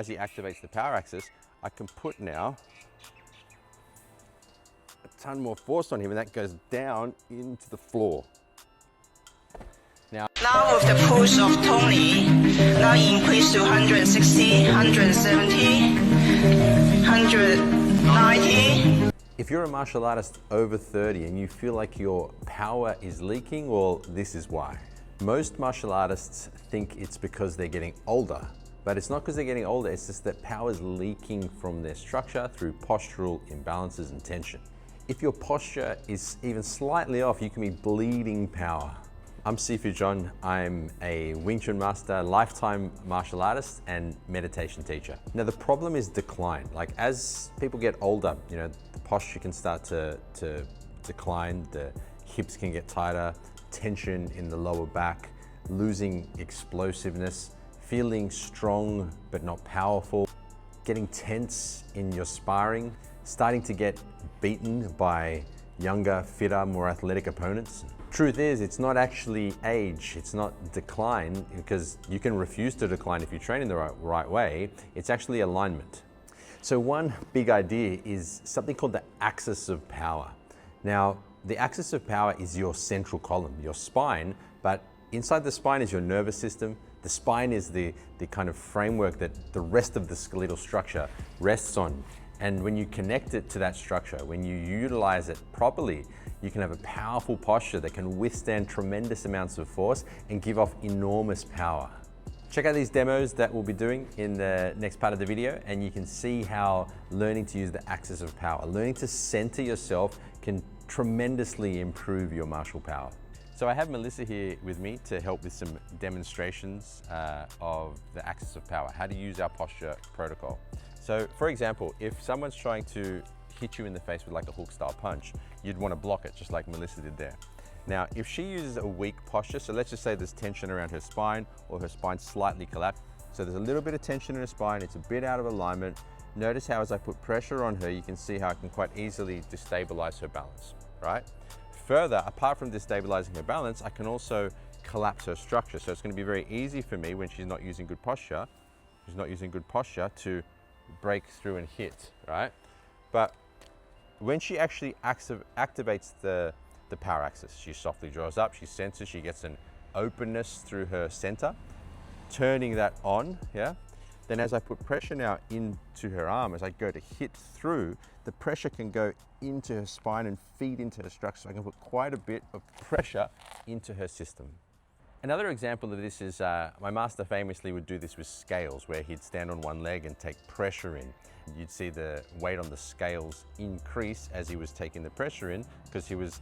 As he activates the power axis, I can put now a ton more force on him, and that goes down into the floor. Now with the push of Tony, now increase to 160, 170, 190. If you're a martial artist over 30 and you feel like your power is leaking, well, this is why. Most martial artists think it's because they're getting older, but it's not because they're getting older, it's just that power is leaking from their structure through postural imbalances and tension. If your posture is even slightly off, you can be bleeding power. I'm Sifu John. I'm a Wing Chun master, lifetime martial artist, and meditation teacher. Now the problem is decline. Like as people get older, the posture can start to decline, the hips can get tighter, tension in the lower back, losing explosiveness, feeling strong but not powerful, getting tense in your sparring, starting to get beaten by younger, fitter, more athletic opponents. Truth is, it's not actually age, it's not decline, because you can refuse to decline if you train in the right way. It's actually alignment. So one big idea is something called the axis of power. Now, the axis of power is your central column, your spine, but inside the spine is your nervous system. The spine is the kind of framework that the rest of the skeletal structure rests on. And when you connect it to that structure, when you utilize it properly, you can have a powerful posture that can withstand tremendous amounts of force and give off enormous power. Check out these demos that we'll be doing in the next part of the video, and you can see how learning to use the axis of power, learning to center yourself, can tremendously improve your martial power. So I have Melissa here with me to help with some demonstrations of the axis of power, how to use our posture protocol. So for example, if someone's trying to hit you in the face with like a hook style punch, you'd want to block it just like Melissa did there. Now, if she uses a weak posture, so let's just say there's tension around her spine or her spine slightly collapsed. So there's a little bit of tension in her spine, it's a bit out of alignment. Notice how as I put pressure on her, you can see how I can quite easily destabilize her balance, right? Further, apart from destabilizing her balance, I can also collapse her structure. So it's going to be very easy for me when she's not using good posture, to break through and hit, right? But when she actually activates the power axis, she softly draws up, she senses, she gets an openness through her center, turning that on, yeah? Then as I put pressure now into her arm, as I go to hit through, the pressure can go into her spine and feed into her structure. So I can put quite a bit of pressure into her system. Another example of this is, my master famously would do this with scales, where he'd stand on one leg and take pressure in. You'd see the weight on the scales increase as he was taking the pressure in, because he was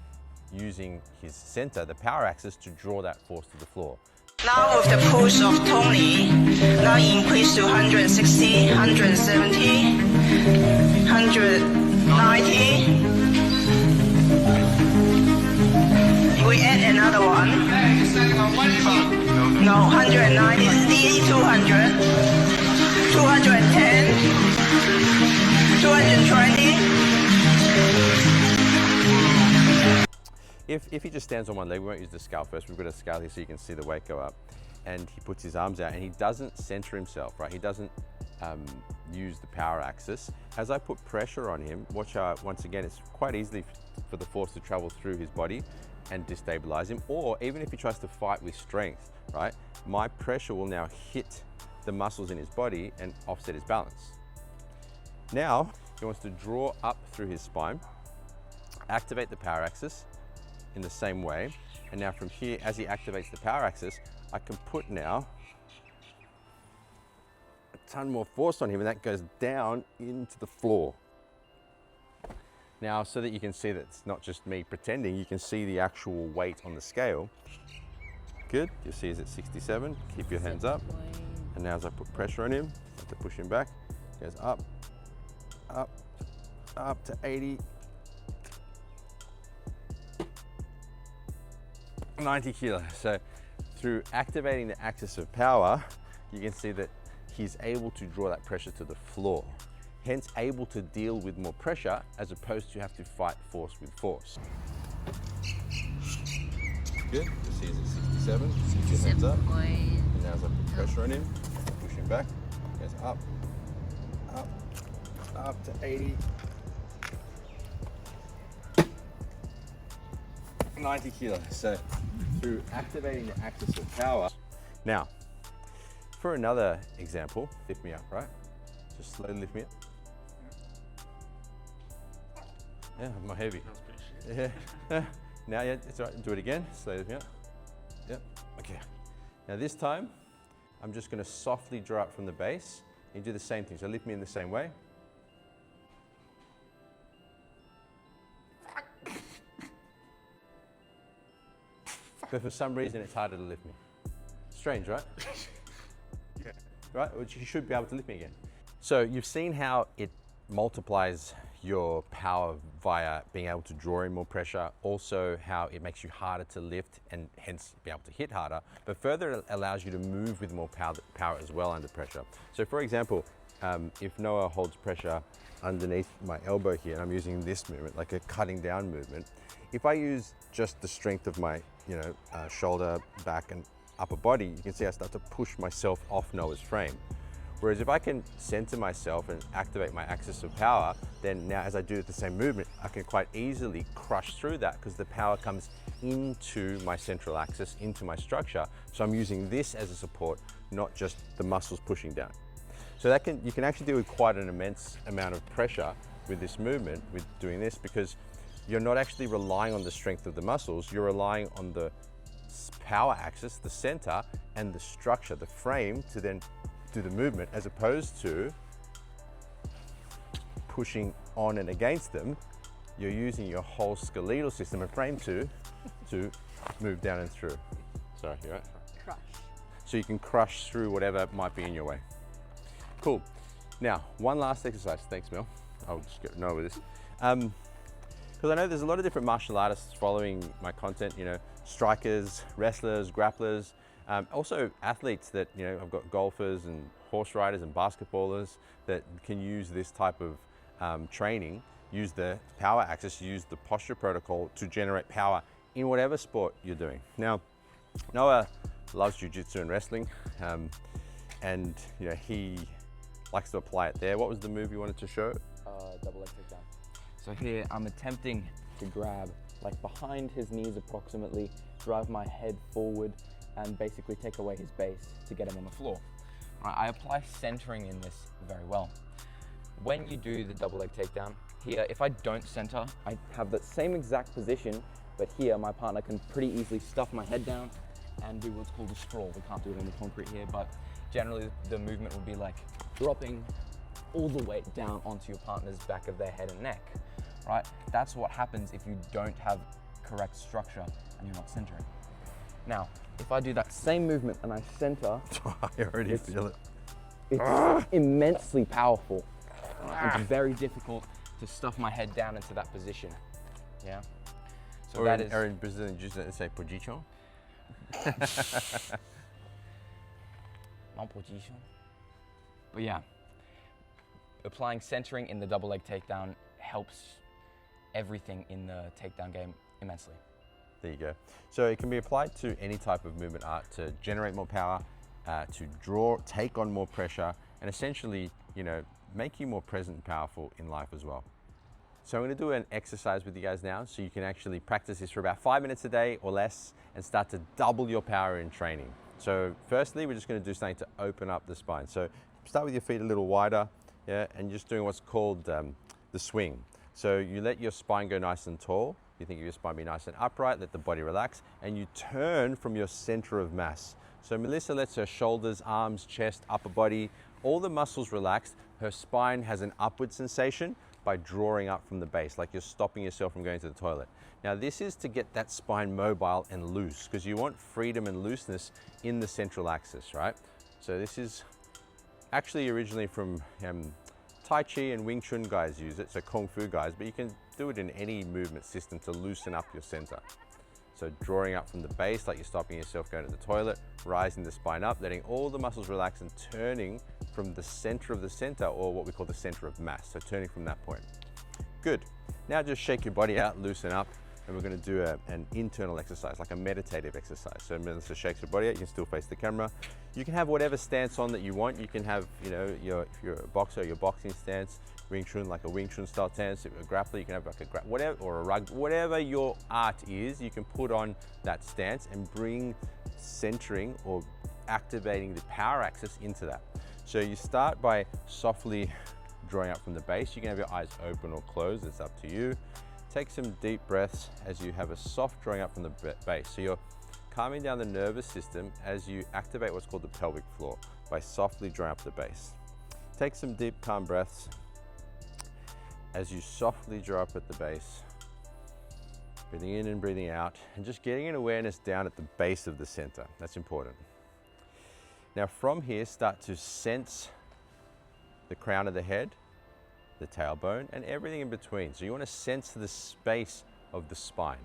using his center, the power axis, to draw that force to the floor. Now with the push of Tony, now increase to 160, 170, 190. We add another one. No, 190, 200, 210, 220. If he just stands on one leg, we won't use the scale first. We've got a scale here so you can see the weight go up. And he puts his arms out and he doesn't center himself, right? He doesn't use the power axis. As I put pressure on him, watch out, once again, it's quite easily for the force to travel through his body and destabilize him. Or even if he tries to fight with strength, right? My pressure will now hit the muscles in his body and offset his balance. Now, he wants to draw up through his spine, activate the power axis in the same way. And now from here, as he activates the power axis, I can put now a ton more force on him, and that goes down into the floor. Now, so that you can see that it's not just me pretending, you can see the actual weight on the scale. Good, you'll see he's at 67, keep your hands up. And now as I put pressure on him, I have to push him back, it goes up, up, up to 80, 90 kilos. So through activating the axis of power, you can see that he's able to draw that pressure to the floor, hence able to deal with more pressure as opposed to have to fight force with force. Good, you see he's at 67, keep your hands up. And now as I put pressure on him, push him back, he goes up, up to 80. 90 kilos. So through activating the axis of power. Now, for another example, lift me up, right? Just slowly lift me up. Yeah, I'm not heavy. Yeah. Now, yeah, it's all right. Do it again. Slowly lift me up. Yep. Okay. Now this time, I'm just going to softly draw up from the base and do the same thing. So lift me in the same way. But for some reason, it's harder to lift me. Strange, right? Yeah. Right? Which you should be able to lift me again. So you've seen how it multiplies your power via being able to draw in more pressure, also how it makes you harder to lift and hence be able to hit harder, but further it allows you to move with more power as well under pressure. So for example, if Noah holds pressure underneath my elbow here, and I'm using this movement, like a cutting down movement, if I use just the strength of my shoulder, back and upper body, you can see I start to push myself off Noah's frame. Whereas if I can center myself and activate my axis of power, then now as I do the same movement, I can quite easily crush through that because the power comes into my central axis, into my structure. So I'm using this as a support, not just the muscles pushing down. So you can actually deal with quite an immense amount of pressure with this movement, with doing this, because you're not actually relying on the strength of the muscles, you're relying on the power axis, the center, and the structure, the frame, to then do the movement, as opposed to pushing on and against them. You're using your whole skeletal system and frame to move down and through. Sorry, you right? Crush. So you can crush through whatever might be in your way. Cool. Now, one last exercise. Thanks, Mel. I'll just get no with this. Because I know there's a lot of different martial artists following my content, strikers, wrestlers, grapplers, also athletes that, I've got golfers and horse riders and basketballers that can use this type of training, use the power axis, use the posture protocol to generate power in whatever sport you're doing. Now, Noah loves jiu-jitsu and wrestling, and he likes to apply it there. What was the move you wanted to show? Double leg takedown. So here I'm attempting to grab like behind his knees approximately, drive my head forward and basically take away his base to get him on the floor. Right, I apply centering in this very well. When you do the double leg takedown, here, if I don't center, I have that same exact position, but here my partner can pretty easily stuff my head down and do what's called a sprawl. We can't do it on the concrete here, but generally the movement would be like dropping all the weight down onto your partner's back of their head and neck, right? That's what happens if you don't have correct structure and you're not centering. Now, if I do that same movement and I center, I already feel it. It's immensely powerful. It's very difficult to stuff my head down into that position. Yeah. So that is. Or in Brazilian Jiu-Jitsu, they say position. Non position. But yeah, applying centering in the double leg takedown helps everything in the takedown game immensely. There you go. So it can be applied to any type of movement art to generate more power, to take on more pressure, and essentially, make you more present and powerful in life as well. So I'm going to do an exercise with you guys now so you can actually practice this for about 5 minutes a day or less and start to double your power in training. So firstly, we're just going to do something to open up the spine. So start with your feet a little wider, yeah, and just doing what's called the swing. So you let your spine go nice and tall. You think of your spine be nice and upright, let the body relax, and you turn from your center of mass. So Melissa lets her shoulders, arms, chest, upper body, all the muscles relaxed. Her spine has an upward sensation by drawing up from the base, like you're stopping yourself from going to the toilet. Now this is to get that spine mobile and loose, because you want freedom and looseness in the central axis, right? So this is actually originally from Tai Chi and Wing Chun guys use it, so Kung Fu guys, but you can do it in any movement system to loosen up your center. So drawing up from the base, like you're stopping yourself going to the toilet, rising the spine up, letting all the muscles relax and turning from the center of the center, or what we call the center of mass, so turning from that point. Good. Now just shake your body out, loosen up, and we're going to do an internal exercise, like a meditative exercise. So Melissa shakes her body out, you can still face the camera. You can have whatever stance on that you want. You can have, you know, if you're a boxer, your boxing stance, Wing Chun, like a Wing Chun style stance. If you're a grappler, you can have like a whatever, or a rug, whatever your art is, you can put on that stance and bring centering or activating the power axis into that. So you start by softly drawing up from the base. You can have your eyes open or closed, it's up to you. Take some deep breaths as you have a soft drawing up from the base. So you're calming down the nervous system as you activate what's called the pelvic floor by softly drawing up the base. Take some deep, calm breaths as you softly draw up at the base. Breathing in and breathing out, and just getting an awareness down at the base of the center. That's important. Now from here, start to sense the crown of the head, the tailbone, and everything in between. So you want to sense the space of the spine.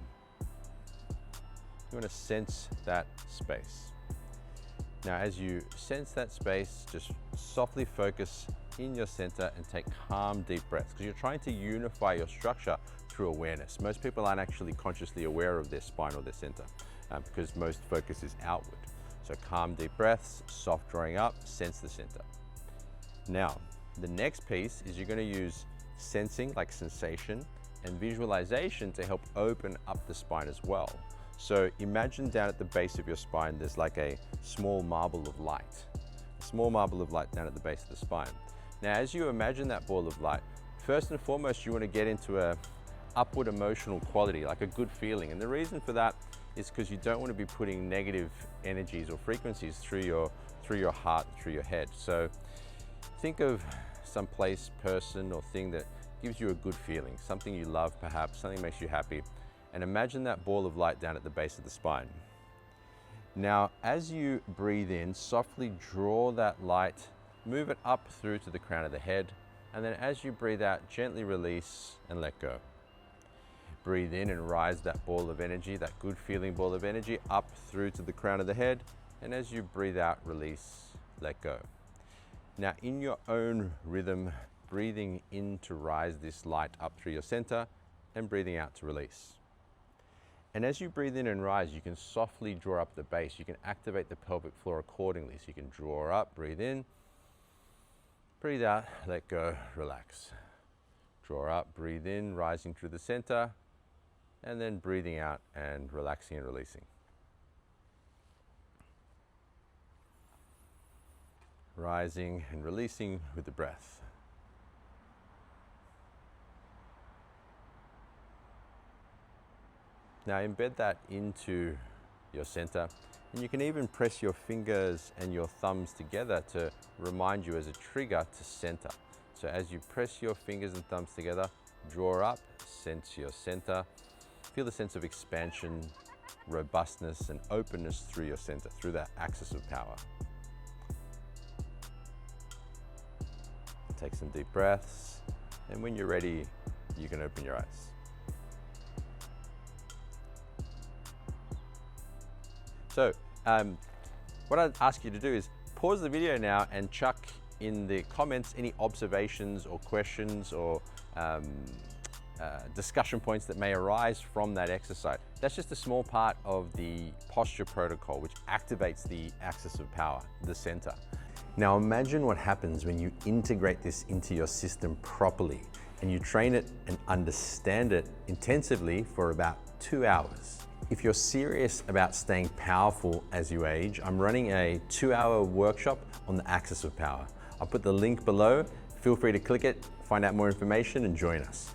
You want to sense that space. Now as you sense that space, just softly focus in your center and take calm, deep breaths, because you're trying to unify your structure through awareness. Most people aren't actually consciously aware of their spine or their center because most focus is outward. So calm, deep breaths, soft drawing up, sense the center. Now, the next piece is you're going to use sensing, like sensation, and visualization to help open up the spine as well. So imagine down at the base of your spine, there's like a small marble of light. A small marble of light down at the base of the spine. Now, as you imagine that ball of light, first and foremost, you want to get into a upward emotional quality, like a good feeling. And the reason for that is because you don't want to be putting negative energies or frequencies through your heart, through your head. So think of some place, person, or thing that gives you a good feeling, something you love perhaps, something that makes you happy, and imagine that ball of light down at the base of the spine. Now, as you breathe in, softly draw that light, move it up through to the crown of the head, and then as you breathe out, gently release and let go. Breathe in and rise that ball of energy, that good feeling ball of energy, up through to the crown of the head, and as you breathe out, release, let go. Now, in your own rhythm, breathing in to rise this light up through your center, and breathing out to release. And as you breathe in and rise, you can softly draw up the base. You can activate the pelvic floor accordingly. So you can draw up, breathe in, breathe out, let go, relax. Draw up, breathe in, rising through the center, and then breathing out and relaxing and releasing. Rising and releasing with the breath. Now embed that into your center, and you can even press your fingers and your thumbs together to remind you as a trigger to center. So as you press your fingers and thumbs together, draw up, sense your center, feel the sense of expansion, robustness, and openness through your center, through that axis of power. Take some deep breaths, and when you're ready, you can open your eyes. So, what I'd ask you to do is pause the video now and chuck in the comments any observations or questions or discussion points that may arise from that exercise. That's just a small part of the posture protocol, which activates the axis of power, the center. Now imagine what happens when you integrate this into your system properly and you train it and understand it intensively for about 2 hours. If you're serious about staying powerful as you age, I'm running a 2-hour workshop on the axis of power. I'll put the link below. Feel free to click it, find out more information, and join us.